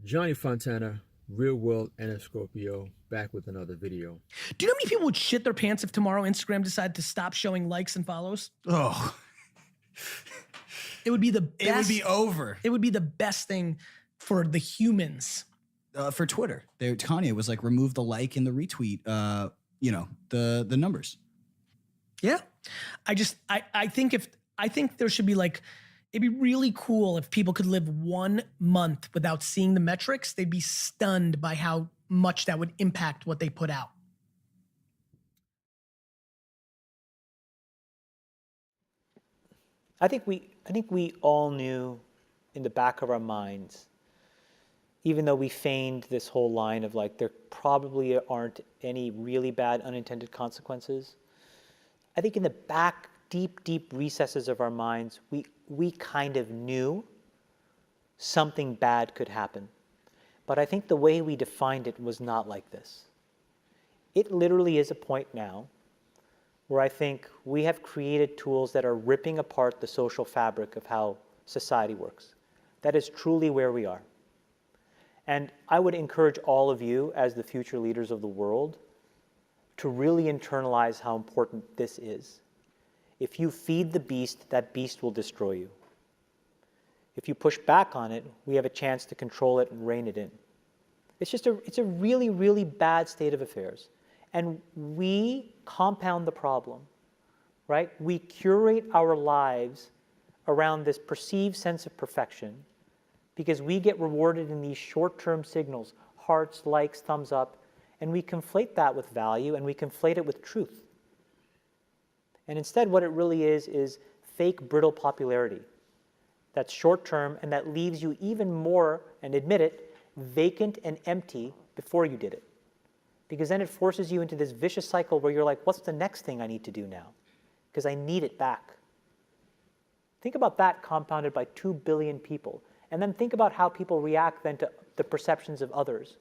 Johnny Fontana, Real World and Scorpio, back with another video. Do you know how many people would shit their pants if tomorrow Instagram decided to stop showing likes and follows? Oh, It would be the best. it would be over. It would be the best thing for the humans. For Twitter, Kanye was like, remove the like and the retweet, the numbers. Yeah. I think there should be like, it'd be really cool if people could live 1 month without seeing the metrics. They'd be stunned by how much that would impact what they put out. I think we all knew in the back of our minds, even though we feigned this whole line of like, there probably aren't any really bad unintended consequences. I think in the back, deep recesses of our minds, we kind of knew something bad could happen. But I think the way we defined it was not like this. It literally is a point now where I think we have created tools that are ripping apart the social fabric of how society works. That is truly where we are. And I would encourage all of you as the future leaders of the world to really internalize how important this is. If you feed the beast, that beast will destroy you. If you push back on it, we have a chance to control it and rein it in. It's a really bad state of affairs. And we compound the problem, right? We curate our lives around this perceived sense of perfection because we get rewarded in these short-term signals, hearts, likes, thumbs up, and we conflate that with value and we conflate it with truth. And instead what it really is fake brittle popularity that's short-term and that leaves you even more, and admit it, vacant and empty before you did it. Because then it forces you into this vicious cycle where you're like, what's the next thing I need to do now? Because I need it back. Think about that compounded by 2 billion people. And then think about how people react then to the perceptions of others.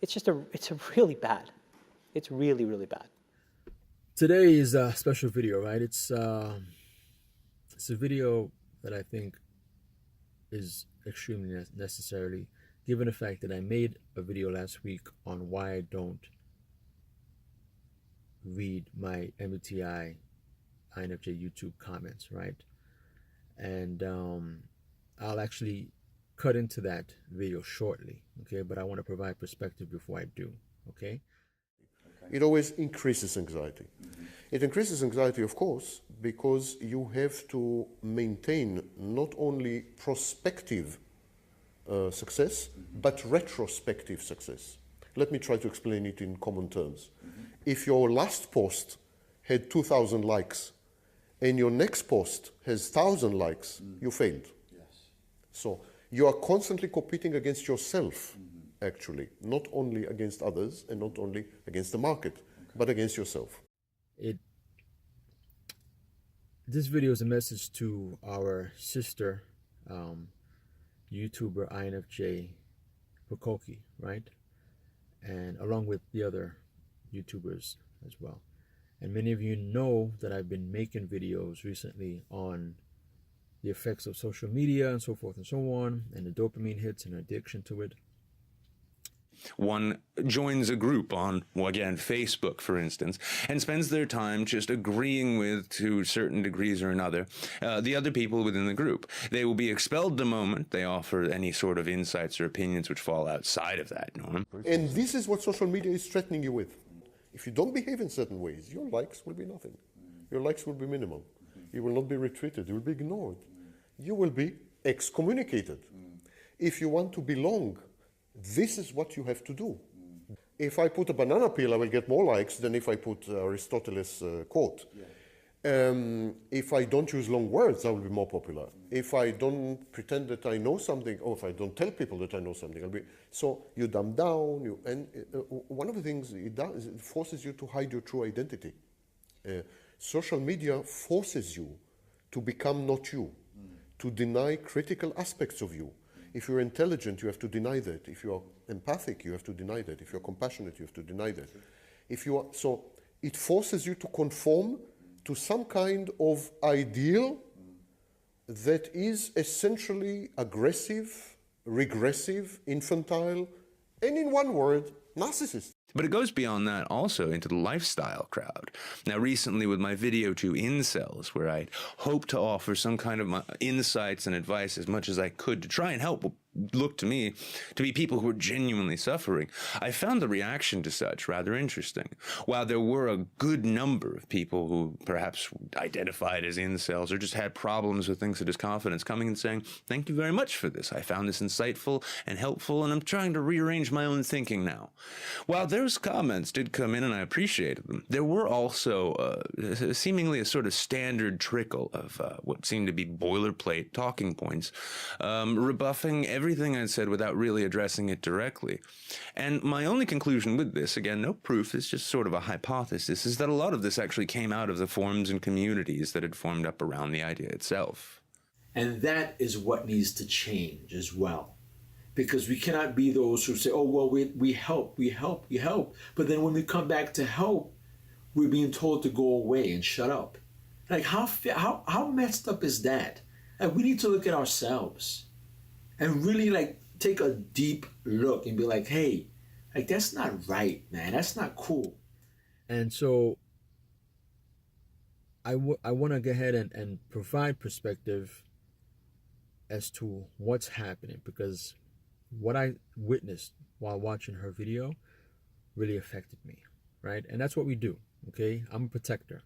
It's really bad. It's really bad. Today is a special video, right? It's a video that I think is extremely necessary, given the fact that I made a video last week on why I don't read my MBTI INFJ YouTube comments, right? And I'll actually cut into that video shortly, okay? But I want to provide perspective before I do, okay? It always increases anxiety. It increases anxiety, of course, because you have to maintain not only prospective success, but retrospective success. Let me try to explain it in common terms. If your last post had 2,000 likes and your next post has 1,000 likes, you failed. Yes. So you are constantly competing against yourself, actually, not only against others and not only against the market, but against yourself. This video is a message to our sister YouTuber INFJ Pucokie, right? And along with the other YouTubers as well. And many of you know that I've been making videos recently on the effects of social media and so forth and so on, and the dopamine hits and addiction to it. One joins a group on, well, again, Facebook, for instance, and spends their time just agreeing with, to certain degrees or another, the other people within the group. They will be expelled the moment they offer any sort of insights or opinions which fall outside of that norm. And this is what social media is threatening you with. If you don't behave in certain ways, your likes will be nothing. Your likes will be minimal. You will not be retweeted. You will be ignored. You will be excommunicated. If you want to belong, this is what you have to do. If I put a banana peel, I will get more likes than if I put Aristotle's quote. If I don't use long words, I will be more popular. If I don't pretend that I know something, or if I don't tell people that I know something, I'll be... So you dumb down, and one of the things it does is it forces you to hide your true identity. Social media forces you to become not you, to deny critical aspects of you. If you're intelligent, you have to deny that. If you're empathic, you have to deny that. If you're compassionate, you have to deny that. If you are, so it forces you to conform to some kind of ideal that is essentially aggressive, regressive, infantile, and in one word, narcissist. But it goes beyond that also into the lifestyle crowd. Now, recently with my video to incels, where I hope to offer some kind of my insights and advice as much as I could to try and help what looked to me to be people who were genuinely suffering, I found the reaction to such rather interesting. While there were a good number of people who perhaps identified as incels or just had problems with things such as confidence coming and saying, thank you very much for this. I found this insightful and helpful, and I'm trying to rearrange my own thinking now. While those comments did come in and I appreciated them, there were also seemingly a sort of standard trickle of what seemed to be boilerplate talking points, rebuffing everything I said without really addressing it directly. And my only conclusion with this, again, no proof, it's just sort of a hypothesis, is that a lot of this actually came out of the forums and communities that had formed up around the idea itself. And that is what needs to change as well. Because we cannot be those who say, oh, well, we help. But then when we come back to help, we're being told to go away and shut up. Like, how messed up is that? Like, we need to look at ourselves and really, like, take a deep look and be like, hey, like, that's not right, man. That's not cool. And so I want to go ahead and provide perspective as to what's happening, because what I witnessed while watching her video really affected me, right? And that's what we do, okay? I'm a protector.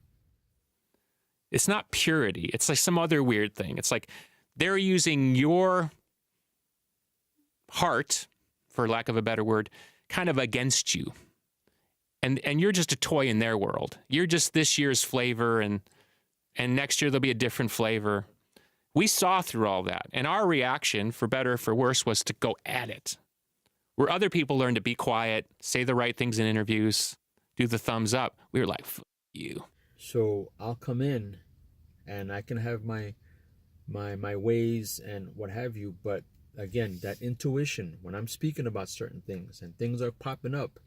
It's not purity. It's like some other weird thing. It's like they're using your heart, for lack of a better word, kind of against you. And you're just a toy in their world. You're just this year's flavor, and next year there'll be a different flavor. We saw through all that, and our reaction, for better or for worse, was to go at it. Where other people learn to be quiet, say the right things in interviews, do the thumbs up, we were like, F you. So I'll come in and I can have my ways and what have you, but again, that intuition, when I'm speaking about certain things and things are popping up,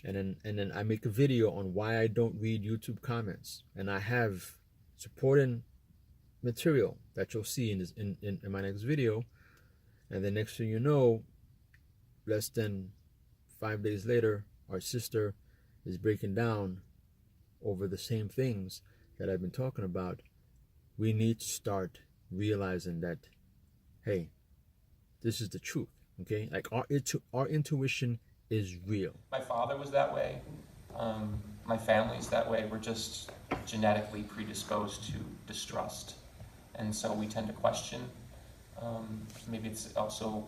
and then I make a video on why I don't read YouTube comments, and I have supporting material that you'll see in my next video, and the next thing you know, less than 5 days later, our sister is breaking down over the same things that I've been talking about. We need to start realizing that, hey, this is the truth, okay? Like, our intuition is real. My father was that way. My family's that way. We're just genetically predisposed to distrust. And so we tend to question. Maybe it's also,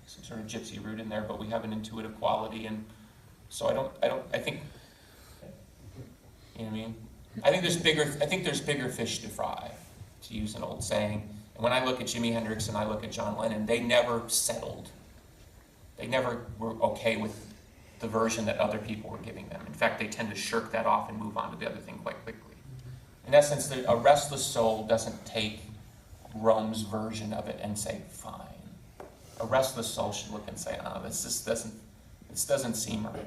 some sort of gypsy root in there, but we have an intuitive quality. And so I think, you know what I mean? I think there's bigger fish to fry, to use an old saying. And when I look at Jimi Hendrix and I look at John Lennon, they never settled. They never were okay with the version that other people were giving them. In fact, they tend to shirk that off and move on to the other thing quite quickly. In essence, a restless soul doesn't take Rome's version of it and say, fine. A restless soul should look and say, this doesn't seem right.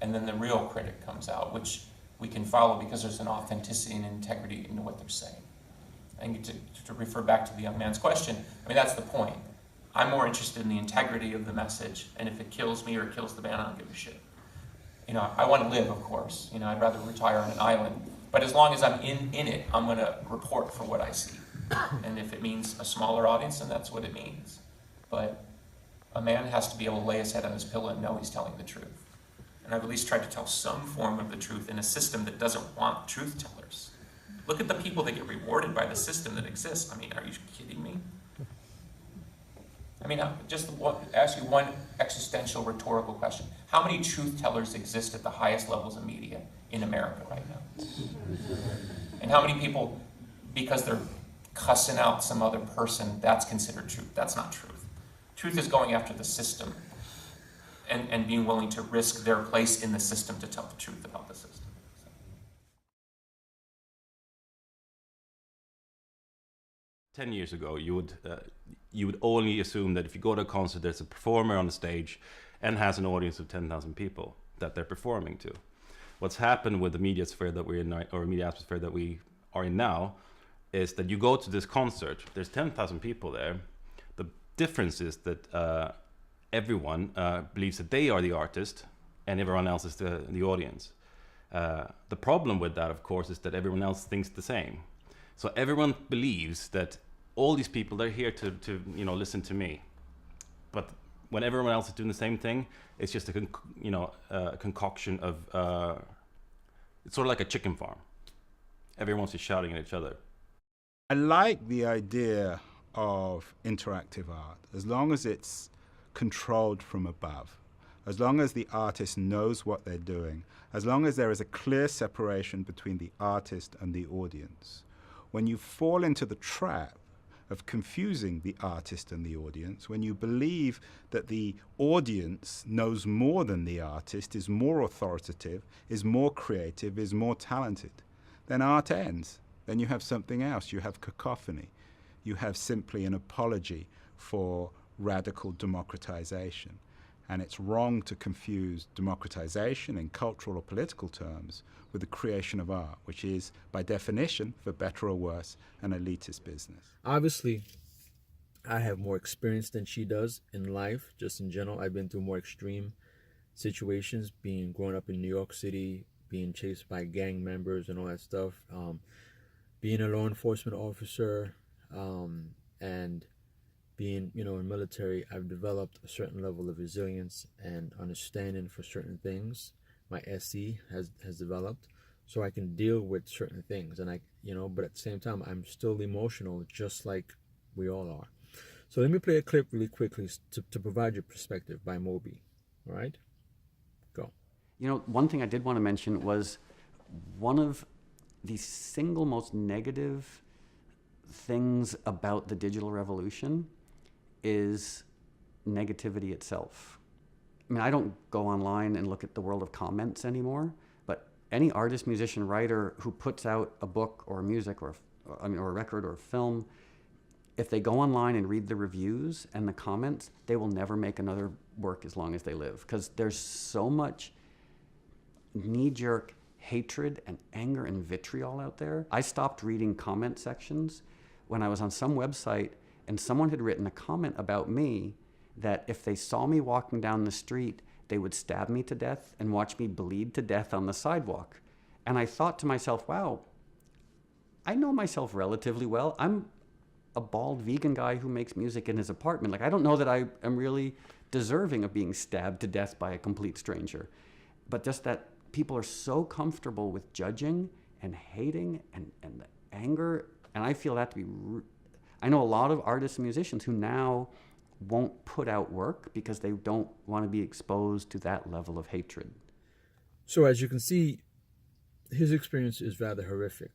And then the real critic comes out, which we can follow because there's an authenticity and integrity in what they're saying. And to refer back to the young man's question, that's the point. I'm more interested in the integrity of the message, and if it kills me or it kills the band, I don't give a shit. I want to live, of course. I'd rather retire on an island. But as long as I'm in it, I'm going to report for what I see. And if it means a smaller audience, then that's what it means. But a man has to be able to lay his head on his pillow and know he's telling the truth. And I've at least tried to tell some form of the truth in a system that doesn't want truth tellers. Look at the people that get rewarded by the system that exists. Are you kidding me? Just ask you one existential rhetorical question. How many truth tellers exist at the highest levels of media in America right now? And how many people, because they're cussing out some other person, that's considered truth? That's not truth. Truth is going after the system and being willing to risk their place in the system to tell the truth about the system. 10 years ago, you would only assume that if you go to a concert, there's a performer on the stage and has an audience of 10,000 people that they're performing to. What's happened with the media sphere that we're in, or media atmosphere that we are in now, is that you go to this concert, there's 10,000 people there. difference is that everyone believes that they are the artist and everyone else is the audience. The problem with that, of course, is that everyone else thinks the same. So everyone believes that all these people, they're here to listen to me. But when everyone else is doing the same thing, it's just a concoction of, it's sort of like a chicken farm. Everyone's just shouting at each other. I like the idea of interactive art, as long as it's controlled from above, as long as the artist knows what they're doing, as long as there is a clear separation between the artist and the audience. When you fall into the trap of confusing the artist and the audience, when you believe that the audience knows more than the artist, is more authoritative, is more creative, is more talented, then art ends. Then you have something else. You have cacophony. You have simply an apology for radical democratization. And it's wrong to confuse democratization in cultural or political terms with the creation of art, which is, by definition, for better or worse, an elitist business. Obviously, I have more experience than she does in life, just in general. I've been through more extreme situations, growing up in New York City, being chased by gang members and all that stuff, being a law enforcement officer, and being, in military. I've developed a certain level of resilience and understanding for certain things. My SE has developed, so I can deal with certain things, and but at the same time, I'm still emotional, just like we all are. So let me play a clip really quickly to provide your perspective by Moby. All right, go. One thing I did want to mention was one of the single most negative things about the digital revolution is negativity itself. I mean, I don't go online and look at the world of comments anymore, but any artist, musician, writer who puts out a book or music or a record or a film, if they go online and read the reviews and the comments, they will never make another work as long as they live, because there's so much knee-jerk hatred and anger and vitriol out there. I stopped reading comment sections when I was on some website and someone had written a comment about me that if they saw me walking down the street, they would stab me to death and watch me bleed to death on the sidewalk. And I thought to myself, wow, I know myself relatively well. I'm a bald vegan guy who makes music in his apartment. Like, I don't know that I am really deserving of being stabbed to death by a complete stranger. But just that people are so comfortable with judging and hating and the anger, and I feel that to be, I know a lot of artists and musicians who now won't put out work because they don't want to be exposed to that level of hatred. So as you can see, his experience is rather horrific.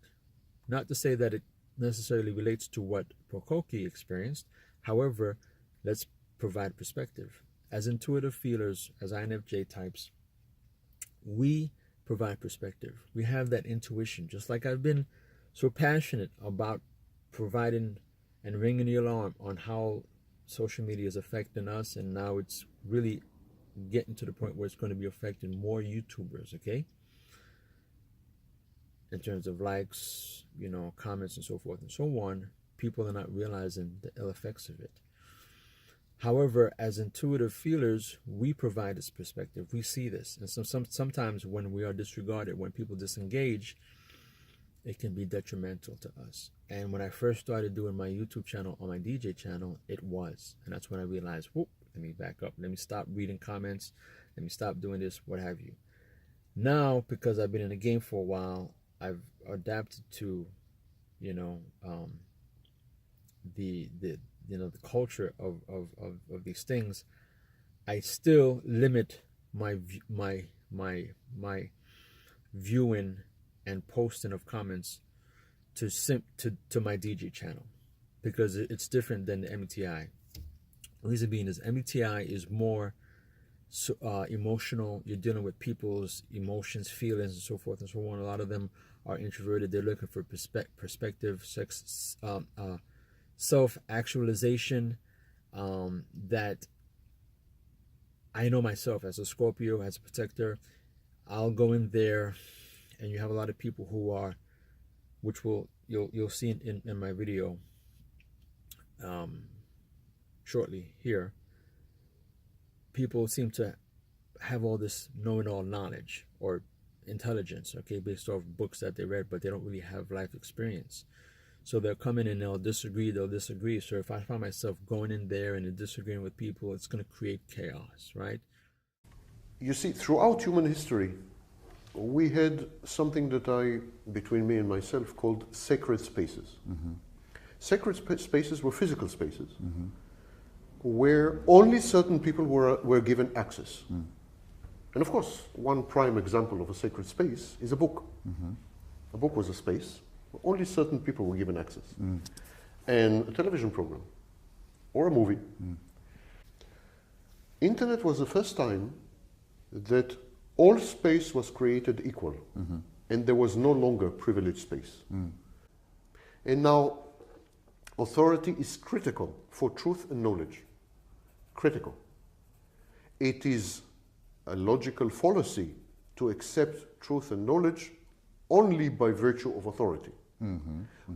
Not to say that it necessarily relates to what Pucokie experienced. However, let's provide perspective. As intuitive feelers, as INFJ types, we provide perspective. We have that intuition, just like I've been so passionate about providing and ringing the alarm on how social media is affecting us, and now it's really getting to the point where it's going to be affecting more YouTubers, okay? In terms of likes, comments and so forth and so on, people are not realizing the ill effects of it. However, as intuitive feelers, we provide this perspective. We see this. And sometimes when we are disregarded, when people disengage, it can be detrimental to us. And when I first started doing my YouTube channel on my DJ channel, it was. And that's when I realized, whoop, let me back up. Let me stop reading comments. Let me stop doing this, what have you. Now, because I've been in the game for a while, I've adapted to, the culture of these things. I still limit my viewing and posting of comments to my DJ channel, because it's different than the MBTI. Reason being is MBTI is more emotional. You're dealing with people's emotions, feelings, and so forth and so on. A lot of them are introverted. They're looking for perspective, self-actualization. That I know myself as a Scorpio, as a protector. I'll go in there, and you have a lot of people who are, which you'll see in my video. shortly here, people seem to have all this know-it-all knowledge or intelligence, okay, based off books that they read, but they don't really have life experience. So they'll come in and they'll disagree. So if I find myself going in there and disagreeing with people, it's going to create chaos, right? You see, throughout human history, we had something that between me and myself, called sacred spaces. Sacred spaces were physical spaces where only certain people were given access. And of course, one prime example of a sacred space is a book. A book was a space where only certain people were given access. And a television program or a movie. Internet was the first time that all space was created equal, and there was no longer privileged space. And now, authority is critical for truth and knowledge. Critical. It is a logical fallacy to accept truth and knowledge only by virtue of authority.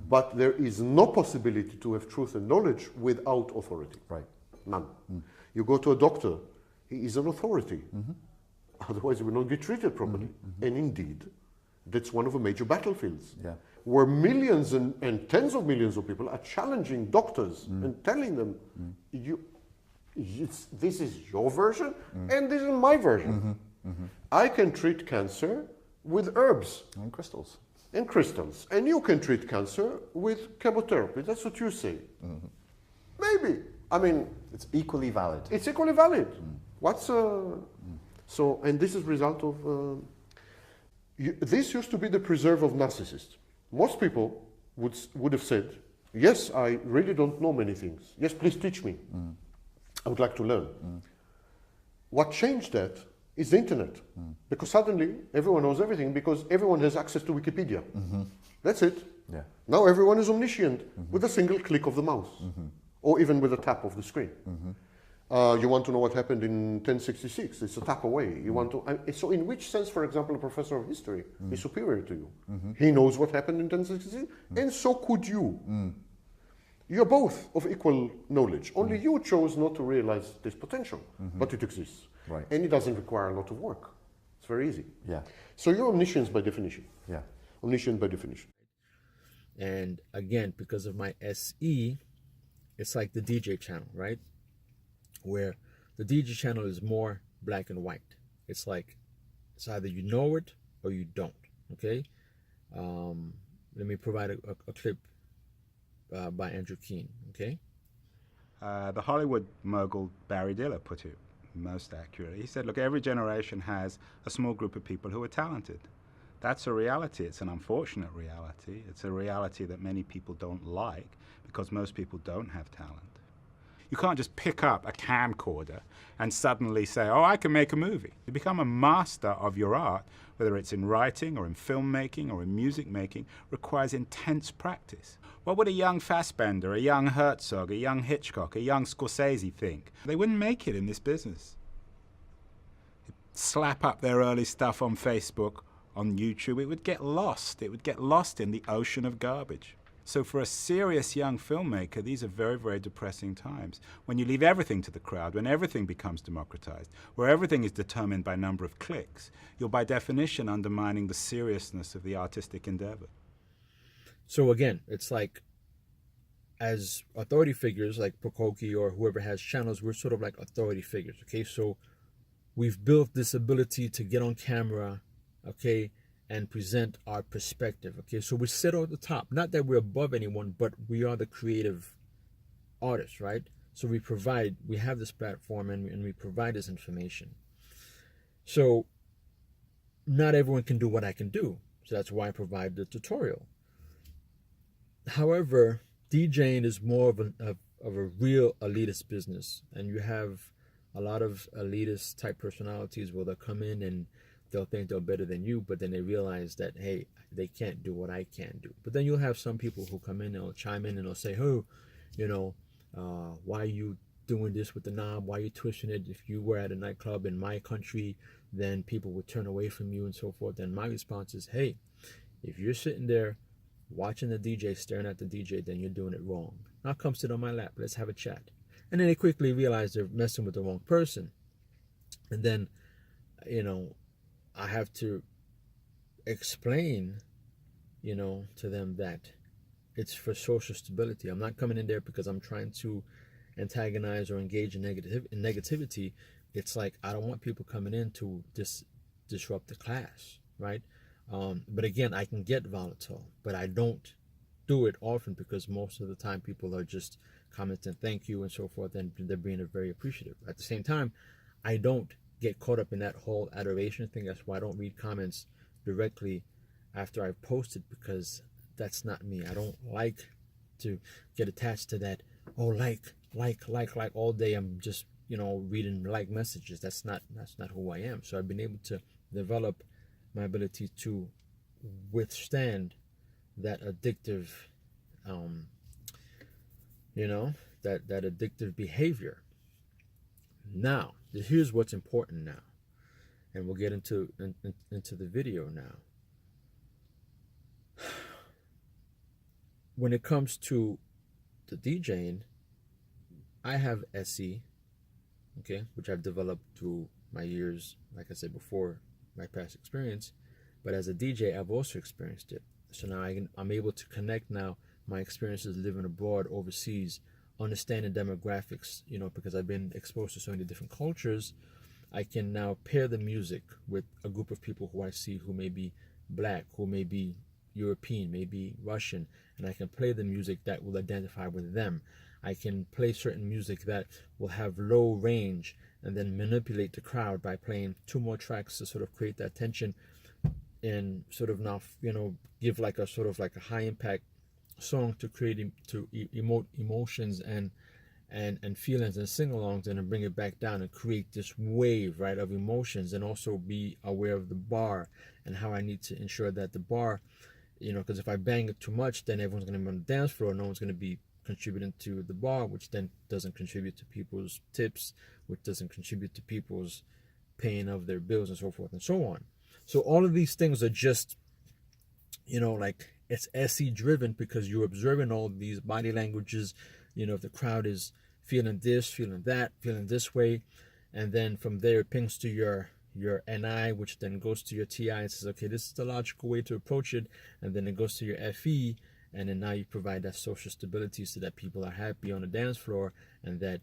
But there is no possibility to have truth and knowledge without authority. Right. None. You go to a doctor, he is an authority. Otherwise, he will not get treated properly. And indeed, that's one of the major battlefields, where millions and tens of millions of people are challenging doctors and telling them, this is your version and this is my version. I can treat cancer with herbs. And crystals. And crystals. And you can treat cancer with chemotherapy. That's what you say. Maybe. I mean, it's equally valid. It's equally valid. So, and this is a result of, this used to be the preserve of narcissists. Most people would have said, yes, I really don't know many things. Yes, please teach me. I would like to learn. What changed that is the internet. Because suddenly everyone knows everything because everyone has access to Wikipedia. That's it. Yeah. Now everyone is omniscient with a single click of the mouse or even with a tap of the screen. You want to know what happened in 1066, it's a tap away. You want to, so in which sense, for example, a professor of history is superior to you? He knows what happened in 1066, and so could you. You're both of equal knowledge. Only you chose not to realize this potential, but it exists. Right. And it doesn't require a lot of work. It's very easy. Yeah. So you're omniscient by definition. Yeah. Omniscient by definition. And again, because of my SE, it's like the DJ channel, right? Where the DJ channel is more black and white. It's like, it's either you know it or you don't, okay? Let me provide a clip by Andrew Keene, okay? The Hollywood mogul Barry Diller put it most accurately. He said, look, every generation has a small group of people who are talented. That's a reality. It's an unfortunate reality. It's a reality that many people don't like because most people don't have talent. You can't just pick up a camcorder and suddenly say, oh, I can make a movie. To become a master of your art, whether it's in writing or in filmmaking or in music making, requires intense practice. What would a young Fassbender, a young Herzog, a young Hitchcock, a young Scorsese think? They wouldn't make it in this business. They'd slap up their early stuff on Facebook, on YouTube. It would get lost. It would get lost in the ocean of garbage. So for a serious young filmmaker, these are very, very depressing times. When you leave everything to the crowd, when everything becomes democratized, where everything is determined by number of clicks, you're by definition undermining the seriousness of the artistic endeavor. So again, it's like, as authority figures like Pucokie or whoever has channels, we're sort of like authority figures, okay? So we've built this ability to get on camera, okay, and present our perspective, okay? So we sit at the top. Not that we're above anyone, but we are the creative artists, right? So we have this platform and we provide this information. So not everyone can do what I can do. So that's why I provide the tutorial. However, DJing is more of a real elitist business, and you have a lot of elitist type personalities where they'll come in and they'll think they're better than you, but then they realize that, hey, they can't do what I can do. But then you'll have some people who come in and they'll chime in and they'll say, oh, why are you doing this with the knob? Why are you twisting it? If you were at a nightclub in my country, then people would turn away from you and so forth. And my response is, hey, if you're sitting there watching the DJ, staring at the DJ, then you're doing it wrong. Now come sit on my lap. Let's have a chat. And then they quickly realize they're messing with the wrong person. And then, you know, I have to explain, you know, to them that it's for social stability. I'm not coming in there because I'm trying to antagonize or engage in negativity. It's like, I don't want people coming in to disrupt the class, right? But again, I can get volatile, but I don't do it often because most of the time people are just commenting thank you and so forth, and they're being very appreciative. At the same time, I don't get caught up in that whole adoration thing. That's why I don't read comments directly after I've posted, because that's not me. I don't like to get attached to that, oh, like all day. I'm just, you know, reading like messages. That's not who I am. So I've been able to develop my ability to withstand that addictive, you know, that addictive behavior. Now, here's what's important now, and we'll get into the video now. When it comes to the DJing, I have SE, okay, which I've developed through my years, like I said before, my past experience. But as a DJ, I've also experienced it. So now I'm able to connect now my experiences living abroad, overseas, understanding demographics, you know, because I've been exposed to so many different cultures. I can now pair the music with a group of people who I see who may be black, who may be European, maybe Russian, and I can play the music that will identify with them. I can play certain music that will have low range and then manipulate the crowd by playing 2 more tracks to sort of create that tension and sort of now, you know, give like a sort of like a high impact song to create, to emote emotions and feelings and sing-alongs, and then bring it back down and create this wave, right, of emotions, and also be aware of the bar and how I need to ensure that the bar, you know, because if I bang it too much, then everyone's going to be on the dance floor. No one's going to be contributing to the bar, which then doesn't contribute to people's tips, which doesn't contribute to people's paying of their bills and so forth and so on. So all of these things are just, you know, like it's SE driven because you're observing all these body languages, you know, if the crowd is feeling this, feeling that, feeling this way, and then from there it pings to your NI, which then goes to your TI and says, okay, this is the logical way to approach it, and then it goes to your FE, and then now you provide that social stability so that people are happy on the dance floor, and that,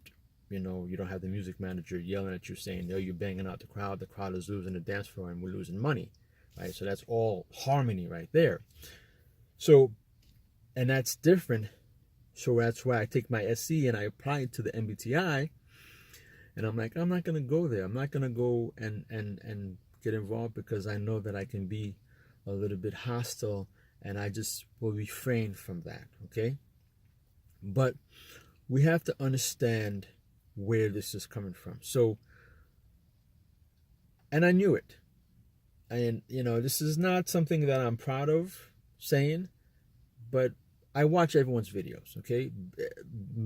you know, you don't have the music manager yelling at you saying, oh, you're banging out the crowd is losing the dance floor and we're losing money, right? So that's all harmony right there. So, and that's different. So that's why I take my SC and I apply it to the MBTI, and I'm like, I'm not going to go there. I'm not going to go and get involved because I know that I can be a little bit hostile, and I just will refrain from that, okay? But we have to understand where this is coming from. So, and I knew it. And, you know, this is not something that I'm proud of saying, but I watch everyone's videos, okay?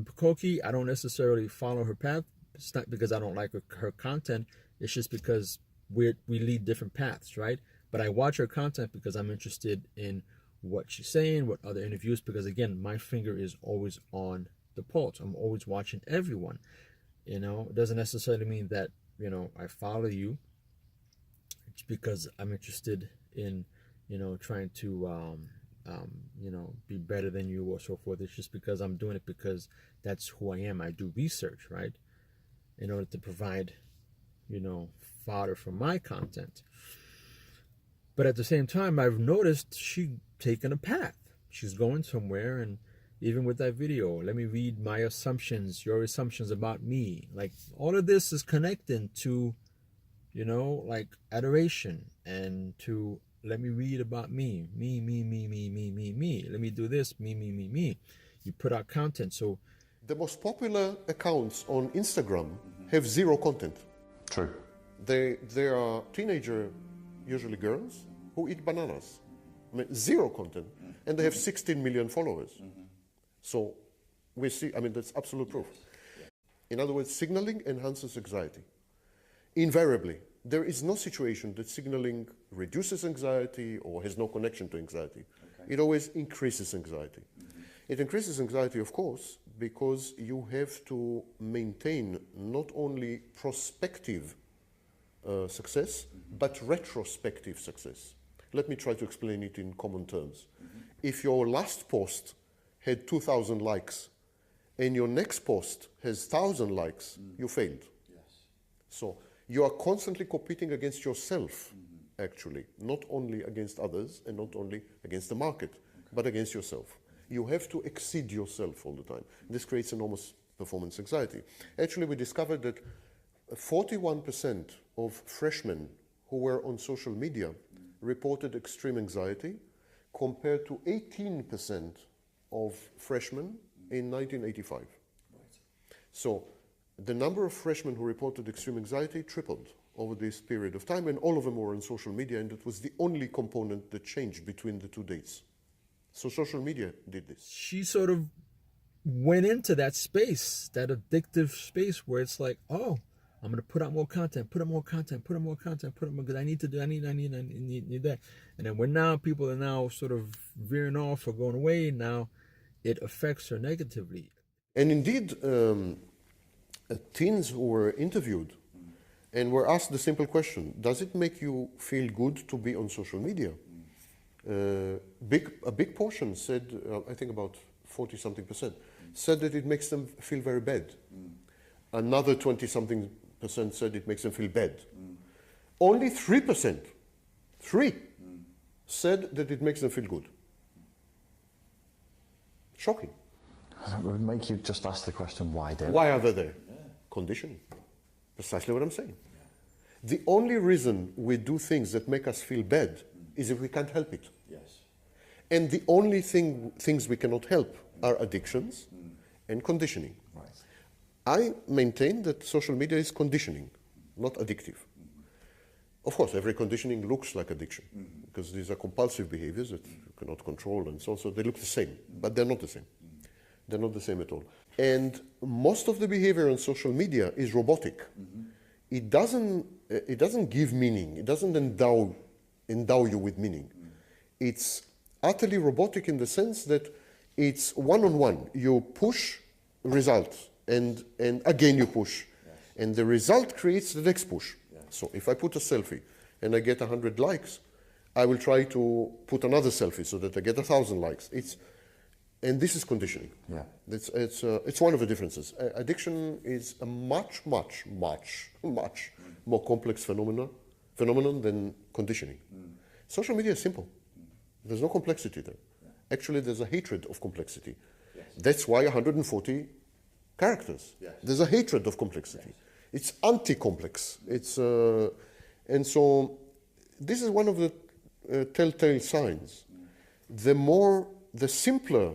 Pucokie, I don't necessarily follow her path. It's not because I don't like her content. It's just because we lead different paths, right? But I watch her content because I'm interested in what she's saying, what other interviews, because again, my finger is always on the pulse. I'm always watching everyone. You know, it doesn't necessarily mean that, you know, I follow you. It's because I'm interested in, you know, trying to, you know, be better than you or so forth. It's just because I'm doing it because that's who I am. I do research, right? In order to provide, you know, fodder for my content. But at the same time, I've noticed she taken a path. She's going somewhere, and even with that video, let me read my assumptions, your assumptions about me. Like, all of this is connecting to, you know, like adoration, and to let me read about me. Me. Let me do this, me. You put out content. So the most popular accounts on Instagram have zero content. True. They are teenager, usually girls, who eat bananas. I mean, zero content. And they have 16 million followers. So we see, I mean, that's absolute proof. In other words, signaling enhances anxiety. Invariably, there is no situation that signaling reduces anxiety or has no connection to anxiety. It always increases anxiety. It increases anxiety, of course, because you have to maintain not only prospective success, but retrospective success. Let me try to explain it in common terms. If your last post had 2,000 likes and your next post has 1,000 likes, you failed. So you are constantly competing against yourself, actually, not only against others and not only against the market, but against yourself. You have to exceed yourself all the time. This creates enormous performance anxiety. Actually, we discovered that 41% of freshmen who were on social media reported extreme anxiety, compared to 18% of freshmen in 1985. So the number of freshmen who reported extreme anxiety tripled over this period of time, and all of them were on social media, and it was the only component that changed between the two dates. So social media did this. She sort of went into that space, that addictive space where it's like, oh, I'm going to put out more content, because I need that. And then when now people are now sort of veering off or going away, now it affects her negatively. And indeed, teens who were interviewed and were asked the simple question, does it make you feel good to be on social media? A big portion said, I think about 40-something%, said that it makes them feel very bad. Another 20-something% said it makes them feel bad. Only 3%, said that it makes them feel good. Shocking. It would make you just ask the question, why then? Why are they there? Conditioning. Precisely what I'm saying. The only reason we do things that make us feel bad is if we can't help it. And the only things we cannot help are addictions and conditioning. I maintain that social media is conditioning, not addictive. Of course, every conditioning looks like addiction, because these are compulsive behaviors that you cannot control, and so they look the same, but they're not the same. They're not the same at all. And most of the behavior on social media is robotic. It doesn't give meaning. It doesn't endow you with meaning. It's utterly robotic in the sense that it's one-on-one. You push results, and again you push. And the result creates the next push. So if I put a selfie and I get 100 likes, I will try to put another selfie so that I get 1,000 likes. And this is conditioning. It's one of the differences. Addiction is a much more complex phenomenon than conditioning. Social media is simple. There's no complexity there. Actually, there's a hatred of complexity. That's why 140 characters. There's a hatred of complexity. It's anti-complex. And so this is one of the telltale signs. The simpler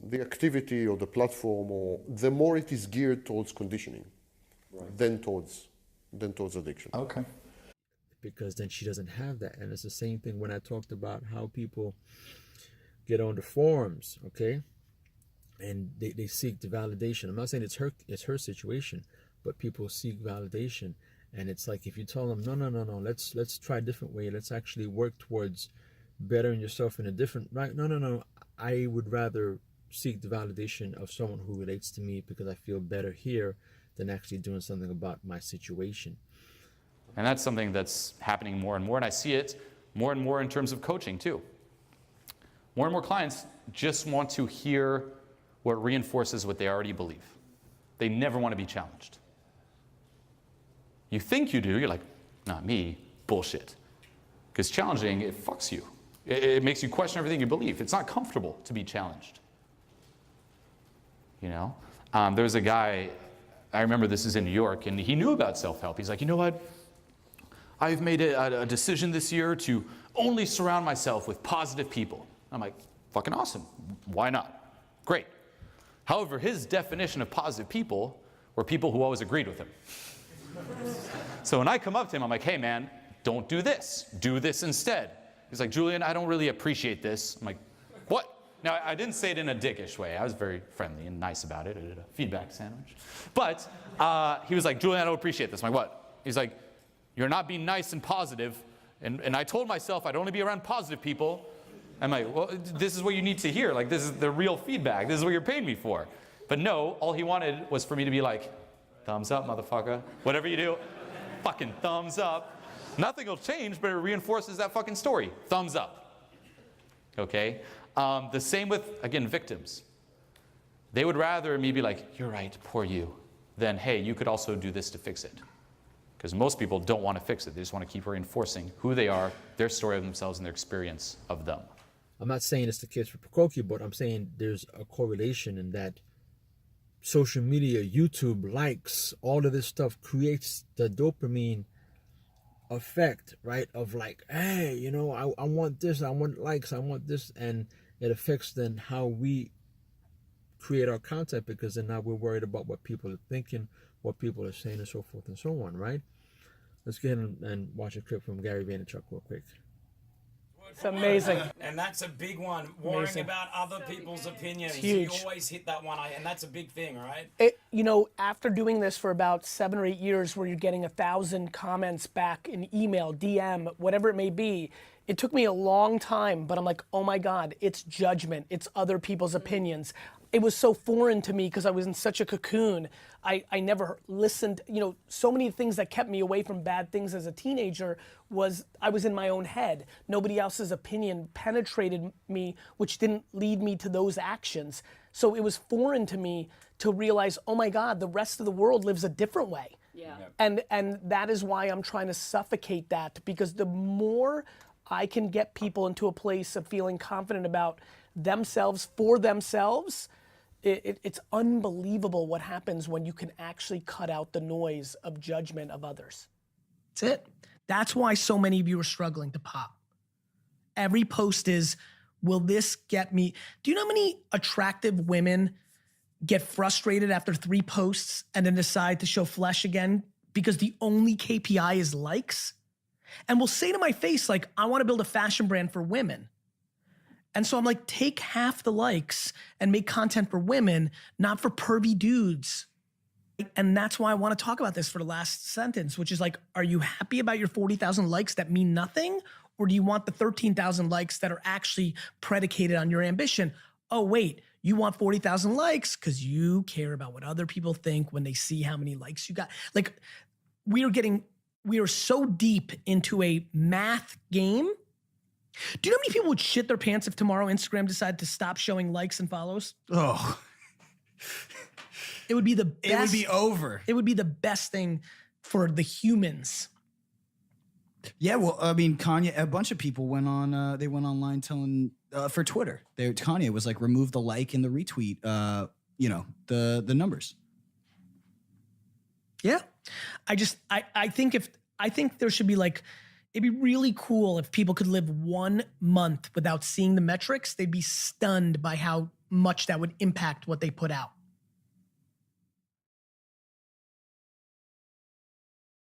the activity or the platform, or the more it is geared towards conditioning than towards addiction. Okay. Because then she doesn't have that. And it's the same thing when I talked about how people get on the forums, okay? And they seek the validation. I'm not saying it's her situation, but people seek validation. And it's like, if you tell them, no, let's try a different way. Let's actually work towards bettering yourself in a different, right? No. I would rather seek the validation of someone who relates to me because I feel better here than actually doing something about my situation. And that's something that's happening more and more, and I see it more and more in terms of coaching too. More and more clients just want to hear what reinforces what they already believe. They never want to be challenged. You think you do, you're like, not me, bullshit. Because challenging, it fucks you. It makes you question everything you believe. It's not comfortable to be challenged. You know? There was a guy, I remember this is in New York, and he knew about self-help. He's like, you know what? I've made a decision this year to only surround myself with positive people. I'm like, fucking awesome. Why not? Great. However, his definition of positive people were people who always agreed with him. So when I come up to him, I'm like, hey man, don't do this. Do this instead. He's like, Julian, I don't really appreciate this. I'm like, what? Now, I didn't say it in a dickish way. I was very friendly and nice about it. I did a feedback sandwich. But he was like, Julian, I don't appreciate this. I'm like, what? He's like, you're not being nice and positive. And I told myself I'd only be around positive people. I'm like, well, this is what you need to hear. Like, this is the real feedback. This is what you're paying me for. But But no, all he wanted was for me to be like, thumbs up, motherfucker. Whatever you do, fucking thumbs up. Nothing will change, but it reinforces that fucking story. Thumbs up. Okay? The same with, again, victims. They would rather me be like, you're right, poor you, than, hey, you could also do this to fix it. Because most people don't want to fix it. They just want to keep reinforcing who they are, their story of themselves, and their experience of them. I'm not saying it's the case for Pucokie, but I'm saying there's a correlation in that social media, YouTube, likes, all of this stuff creates the dopamine effect, right? Of like, hey, you know, I want this, I want likes, I want this, and it affects then how we create our content, because then now we're worried about what people are thinking, what people are saying, and so forth and so on, right? Let's go ahead and watch a clip from Gary Vaynerchuk real quick. It's amazing. And that's a big one. Worrying about other people's opinions. It's huge. You always hit that one, and that's a big thing, right? You know, after doing this for about 7 or 8 years, where you're getting 1,000 comments back in email, DM, whatever it may be, it took me a long time, but I'm like, oh my God, it's judgment. It's other people's opinions. It was so foreign to me because I was in such a cocoon. I never listened, you know, so many things that kept me away from bad things as a teenager was I was in my own head. Nobody else's opinion penetrated me, which didn't lead me to those actions. So it was foreign to me to realize, oh my God, the rest of the world lives a different way. Yeah. And that is why I'm trying to suffocate that, because the more I can get people into a place of feeling confident about themselves for themselves, it's unbelievable what happens when you can actually cut out the noise of judgment of others. That's it. That's why so many of you are struggling to pop. Every post is, will this get me? Do you know how many attractive women get frustrated after 3 posts and then decide to show flesh again because the only KPI is likes? And will say to my face, like, I want to build a fashion brand for women. And so I'm like, take half the likes and make content for women, not for pervy dudes. And that's why I want to talk about this for the last sentence, which is like, are you happy about your 40,000 likes that mean nothing? Or do you want the 13,000 likes that are actually predicated on your ambition? Oh, wait, you want 40,000 likes because you care about what other people think when they see how many likes you got. Like, we are so deep into a math game. Do you know how many people would shit their pants if tomorrow Instagram decided to stop showing likes and follows? Oh. It would be the best. It would be over. It would be the best thing for the humans. Yeah, well, I mean, Kanye, a bunch of people went on, they went online telling, for Twitter, Kanye was like, remove the like and the retweet, you know, the numbers. Yeah. I think there should be like, it'd be really cool if people could live 1 month without seeing the metrics. They'd be stunned by how much that would impact what they put out.